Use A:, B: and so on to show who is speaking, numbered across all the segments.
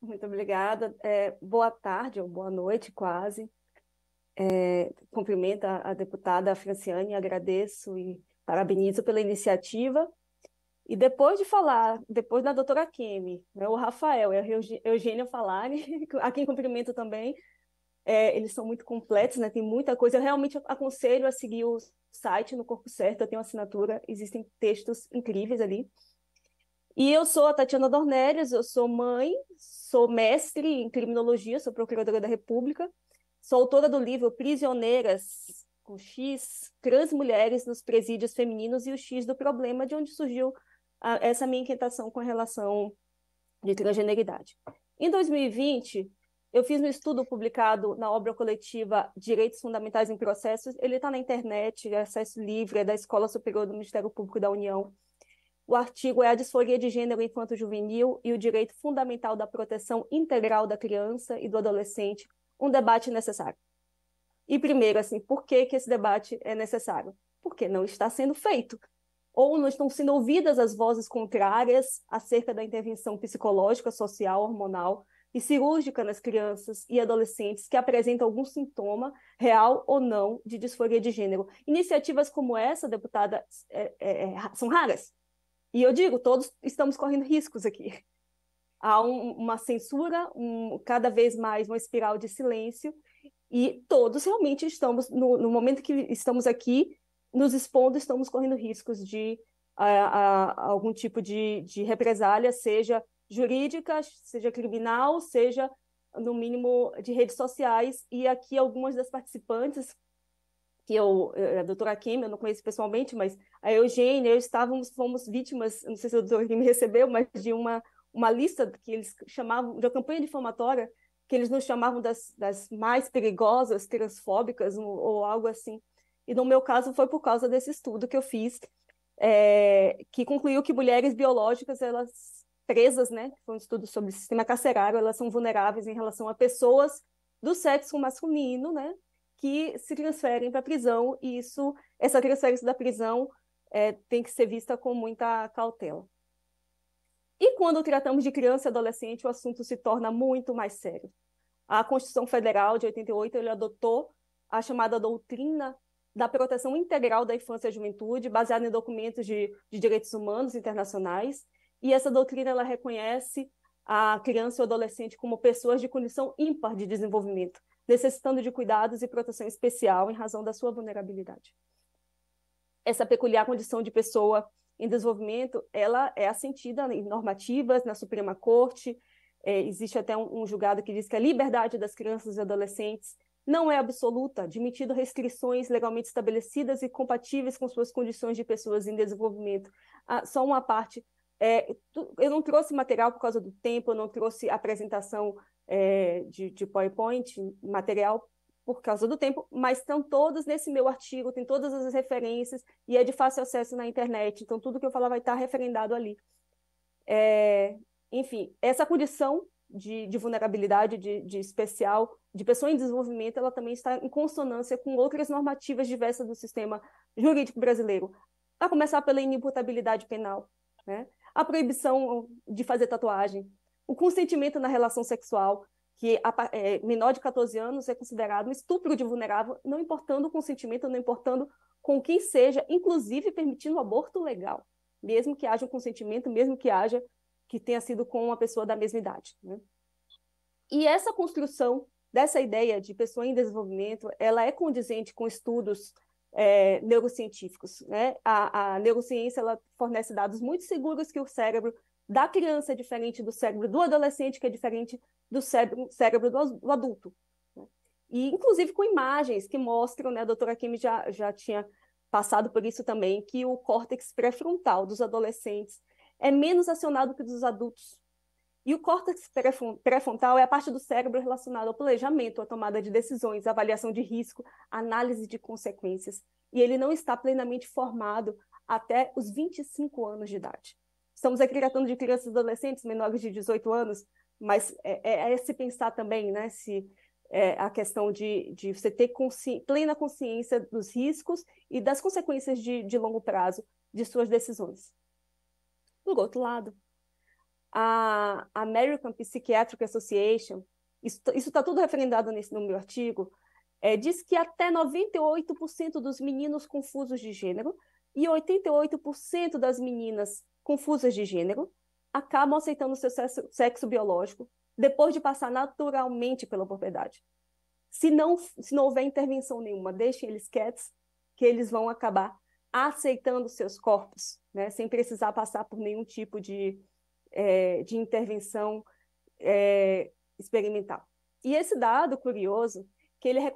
A: Muito obrigada. Boa tarde ou boa noite, quase. Cumprimento a deputada Franciane, agradeço e parabenizo pela iniciativa. E depois de falar, depois da doutora Kemi, né, o Rafael e a Eugênia falarem, a quem cumprimento também, eles são muito completos, né, tem muita coisa. Eu realmente aconselho a seguir o site no Corpo Certo, eu tenho assinatura, existem textos incríveis ali. E eu sou a Tatiana Dornelles, eu sou mãe, sou mestre em criminologia, sou procuradora da República, sou autora do livro Prisioneiras, com X, Trans Mulheres nos Presídios Femininos e o X do Problema, de onde surgiu essa minha inquietação com a relação de transgeneridade. Em 2020, eu fiz um estudo publicado na obra coletiva Direitos Fundamentais em Processos, ele está na internet, é acesso livre, é da Escola Superior do Ministério Público da União. O artigo é a disforia de gênero infanto-juvenil e o direito fundamental da proteção integral da criança e do adolescente, um debate necessário. E primeiro, assim, por que esse debate é necessário? Porque não está sendo feito, ou não estão sendo ouvidas as vozes contrárias acerca da intervenção psicológica, social, hormonal e cirúrgica nas crianças e adolescentes que apresentam algum sintoma, real ou não, de disforia de gênero. Iniciativas como essa, deputada, são raras. E eu digo, todos estamos correndo riscos aqui. Há uma censura, cada vez mais uma espiral de silêncio, e todos realmente estamos, no momento que estamos aqui, nos expondo, estamos correndo riscos de algum tipo de represália, seja jurídica, seja criminal, seja, no mínimo, de redes sociais. E aqui algumas das participantes que a doutora Kim, eu não conheço pessoalmente, mas a Eugênia, fomos vítimas, não sei se a doutora Kim recebeu, mas de uma lista que eles chamavam, de uma campanha difamatória, que eles nos chamavam das mais perigosas, transfóbicas, ou algo assim. E no meu caso foi por causa desse estudo que eu fiz, que concluiu que mulheres biológicas, elas presas, né, foi um estudo sobre o sistema carcerário, elas são vulneráveis em relação a pessoas do sexo masculino, né, que se transferem para a prisão, e essa transferência da prisão tem que ser vista com muita cautela. E quando tratamos de criança e adolescente, o assunto se torna muito mais sério. A Constituição Federal de 88, ele adotou a chamada doutrina da proteção integral da infância e juventude, baseada em documentos de direitos humanos internacionais, e essa doutrina ela reconhece a criança e o adolescente como pessoas de condição ímpar de desenvolvimento, necessitando de cuidados e proteção especial em razão da sua vulnerabilidade. Essa peculiar condição de pessoa em desenvolvimento, ela é assentida em normativas na Suprema Corte. Existe até um julgado que diz que a liberdade das crianças e adolescentes não é absoluta, admitindo restrições legalmente estabelecidas e compatíveis com suas condições de pessoas em desenvolvimento. Só uma parte, eu não trouxe material por causa do tempo, eu não trouxe apresentação de PowerPoint, material por causa do tempo, mas estão todos nesse meu artigo, tem todas as referências e é de fácil acesso na internet, então tudo que eu falar vai estar referendado ali. Enfim, essa condição de vulnerabilidade, de especial, de pessoa em desenvolvimento, ela também está em consonância com outras normativas diversas do sistema jurídico brasileiro, a começar pela inimputabilidade penal, né? A proibição de fazer tatuagem, o consentimento na relação sexual, que menor de 14 anos é considerado um estupro de vulnerável, não importando o consentimento, não importando com quem seja, inclusive permitindo o aborto legal, mesmo que haja um consentimento, mesmo que tenha sido com uma pessoa da mesma idade, né? E essa construção dessa ideia de pessoa em desenvolvimento, ela é condizente com estudos neurocientíficos, né? A neurociência, ela fornece dados muito seguros que o cérebro da criança é diferente do cérebro do adolescente, que é diferente do cérebro do adulto, né? E, inclusive, com imagens que mostram, né, a doutora Kim já tinha passado por isso também, que o córtex pré-frontal dos adolescentes é menos acionado que dos adultos. E o córtex pré-frontal é a parte do cérebro relacionada ao planejamento, à tomada de decisões, avaliação de risco, análise de consequências. E ele não está plenamente formado até os 25 anos de idade. Estamos aqui tratando de crianças e adolescentes menores de 18 anos, mas se pensar também, né, se a questão de você ter plena consciência dos riscos e das consequências de longo prazo de suas decisões. Por outro lado, A American Psychiatric Association, isso está tudo referendado no meu artigo, diz que até 98% dos meninos confusos de gênero e 88% das meninas confusas de gênero acabam aceitando o seu sexo biológico depois de passar naturalmente pela puberdade. Se não houver intervenção nenhuma, deixem eles quietos, que eles vão acabar aceitando seus corpos, né, sem precisar passar por nenhum tipo de intervenção experimental. E esse dado curioso, que ele é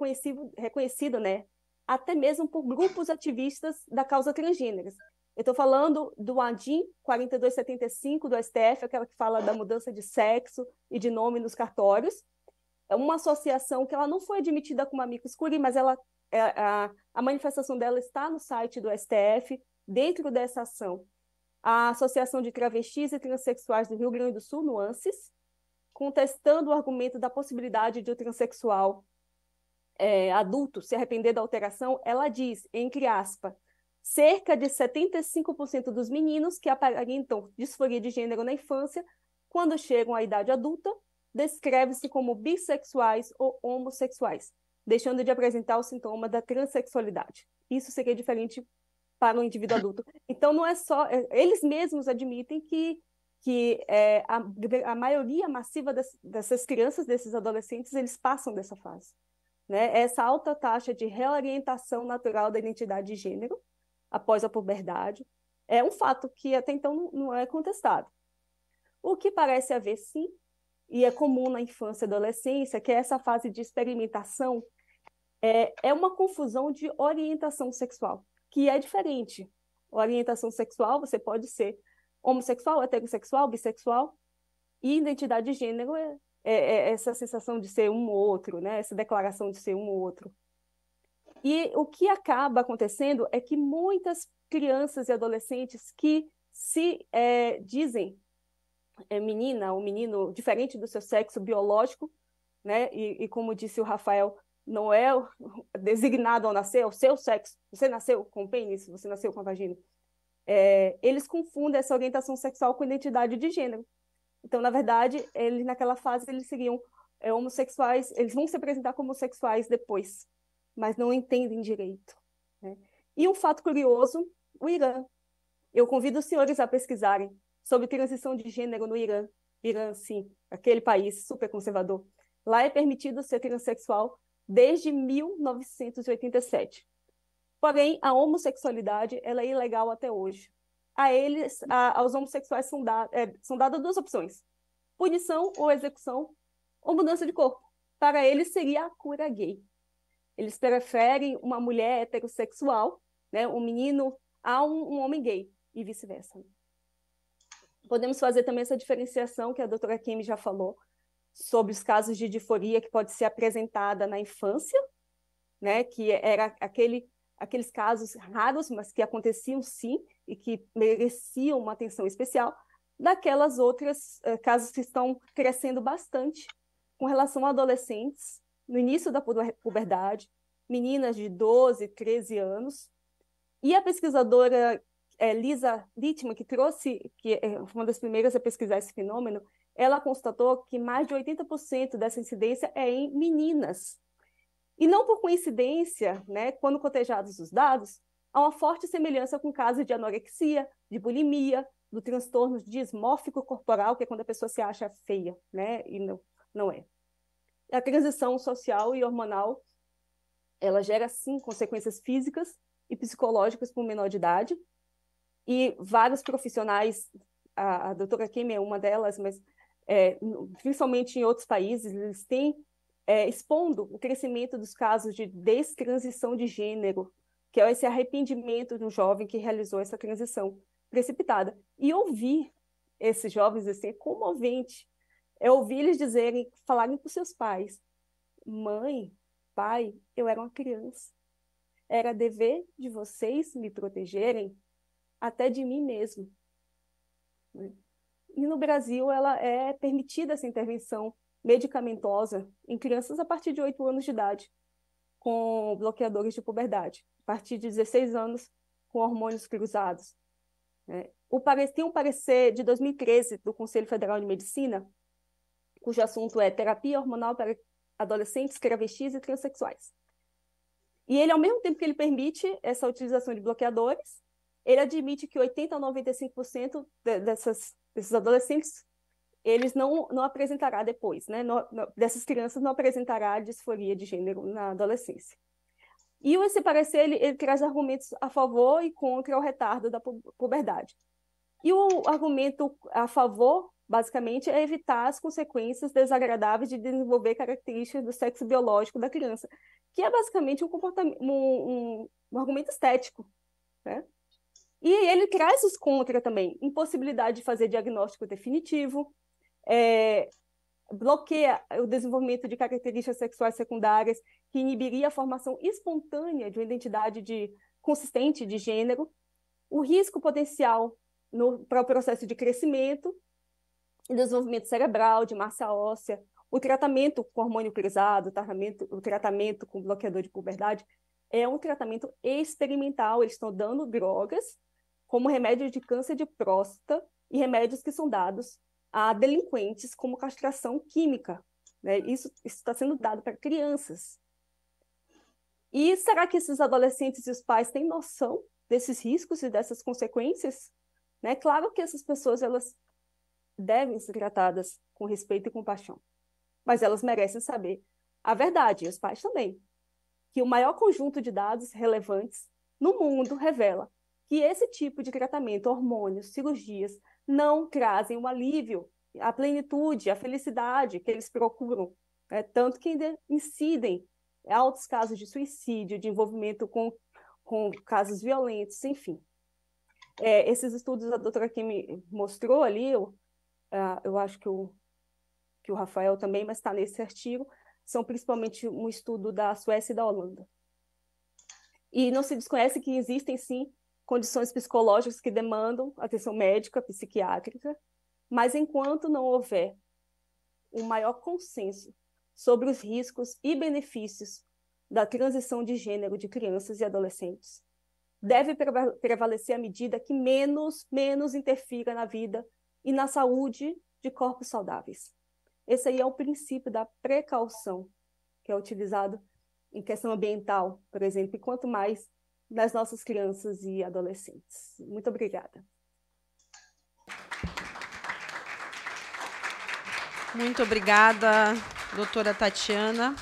A: reconhecido, né, até mesmo por grupos ativistas da causa transgêneros. Eu estou falando do ADIM 4275 do STF, aquela que fala da mudança de sexo e de nome nos cartórios. É uma associação que ela não foi admitida como amicus curiae, mas a manifestação dela está no site do STF, dentro dessa ação. A Associação de Travestis e Transsexuais do Rio Grande do Sul, no ANSES, contestando o argumento da possibilidade de o transexual adulto se arrepender da alteração, ela diz, entre aspas, cerca de 75% dos meninos que aparentam disforia de gênero na infância, quando chegam à idade adulta, descrevem-se como bissexuais ou homossexuais, deixando de apresentar o sintoma da transexualidade. Isso seria diferente para o indivíduo adulto. Então, não é só... Eles mesmos admitem que a maioria massiva dessas crianças, desses adolescentes, eles passam dessa fase. Né? Essa alta taxa de reorientação natural da identidade de gênero após a puberdade é um fato que até então não é contestado. O que parece haver, sim, e é comum na infância e adolescência, que é essa fase de experimentação, é uma confusão de orientação sexual, que é diferente. Orientação sexual, você pode ser homossexual, heterossexual, bissexual, e identidade de gênero é essa sensação de ser um ou outro, né? Essa declaração de ser um ou outro. E o que acaba acontecendo é que muitas crianças e adolescentes que se dizem menina ou menino diferente do seu sexo biológico, né? E como disse o Rafael, não é designado ao nascer, é o seu sexo. Você nasceu com o pênis, você nasceu com a vagina. Eles confundem essa orientação sexual com identidade de gênero. Então, na verdade, eles naquela fase eles seriam homossexuais, eles vão se apresentar como homossexuais depois, mas não entendem direito. Né? E um fato curioso, o Irã. Eu convido os senhores a pesquisarem sobre transição de gênero no Irã. Irã, sim, aquele país super conservador. Lá é permitido ser transexual desde 1987. Porém, a homossexualidade ela é ilegal até hoje. Aos homossexuais são dadas duas opções: punição ou execução, ou mudança de corpo. Para eles seria a cura gay. Eles preferem uma mulher heterossexual, né, um menino, a um homem gay, e vice-versa. Podemos fazer também essa diferenciação que a doutora Kemi já falou, sobre os casos de disforia que pode ser apresentada na infância, né, que era aqueles casos raros, mas que aconteciam sim, e que mereciam uma atenção especial, daquelas outras casos que estão crescendo bastante com relação a adolescentes, no início da puberdade, meninas de 12, 13 anos. E a pesquisadora Lisa Littman, que é uma das primeiras a pesquisar esse fenômeno, ela constatou que mais de 80% dessa incidência é em meninas. E não por coincidência, né, quando cotejados os dados, há uma forte semelhança com casos de anorexia, de bulimia, do transtorno dismórfico corporal, que é quando a pessoa se acha feia, né, e não é. A transição social e hormonal, ela gera, sim, consequências físicas e psicológicas para o menor de idade, e vários profissionais, a doutora Kemi é uma delas, mas principalmente em outros países, eles têm expondo o crescimento dos casos de destransição de gênero, que é esse arrependimento do jovem que realizou essa transição precipitada. E ouvir esses jovens assim é comovente. É ouvir eles falarem para os seus pais: mãe, pai, eu era uma criança. Era dever de vocês me protegerem até de mim mesmo. E no Brasil, ela é permitida essa intervenção medicamentosa em crianças a partir de 8 anos de idade, com bloqueadores de puberdade, a partir de 16 anos, com hormônios cruzados. Tem um parecer de 2013 do Conselho Federal de Medicina, cujo assunto é terapia hormonal para adolescentes, travestis e transexuais. E ele, ao mesmo tempo que ele permite essa utilização de bloqueadores, ele admite que 80% a 95% desses adolescentes, eles não apresentará depois, né? Dessas crianças não apresentará disforia de gênero na adolescência. E esse parecer, ele traz argumentos a favor e contra o retardo da puberdade. E o argumento a favor, basicamente, é evitar as consequências desagradáveis de desenvolver características do sexo biológico da criança, que é basicamente um argumento estético, né? E ele traz os contra também, impossibilidade de fazer diagnóstico definitivo, bloqueia o desenvolvimento de características sexuais secundárias, que inibiria a formação espontânea de uma identidade consistente de gênero, o risco potencial para o processo de crescimento, desenvolvimento cerebral, de massa óssea, o tratamento com hormônio cruzado, o tratamento com bloqueador de puberdade, é um tratamento experimental. Eles estão dando drogas como remédio de câncer de próstata e remédios que são dados a delinquentes como castração química, né? Isso está sendo dado para crianças. E será que esses adolescentes e os pais têm noção desses riscos e dessas consequências? Né? Claro que essas pessoas, elas devem ser tratadas com respeito e compaixão, mas elas merecem saber a verdade, e os pais também, que o maior conjunto de dados relevantes no mundo revela que esse tipo de tratamento, hormônios, cirurgias, não trazem um alívio, a plenitude, a felicidade que eles procuram, né? Tanto que ainda incidem altos casos de suicídio, de envolvimento com casos violentos, enfim. Esses estudos a doutora Kim mostrou ali, eu acho que o Rafael também, mas está nesse artigo, são principalmente um estudo da Suécia e da Holanda. E não se desconhece que existem, sim, condições psicológicas que demandam atenção médica, psiquiátrica, mas enquanto não houver um maior consenso sobre os riscos e benefícios da transição de gênero de crianças e adolescentes, deve prevalecer a medida que menos interfira na vida e na saúde de corpos saudáveis. Esse aí é o princípio da precaução, que é utilizado em questão ambiental, por exemplo, e quanto mais nas nossas crianças e adolescentes. Muito obrigada.
B: Muito obrigada, doutora Tatiana.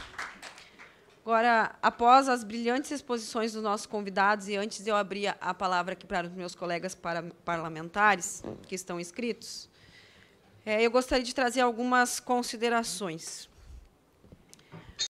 B: Agora, após as brilhantes exposições dos nossos convidados, e antes de eu abrir a palavra aqui para os meus colegas parlamentares que estão inscritos, eu gostaria de trazer algumas considerações.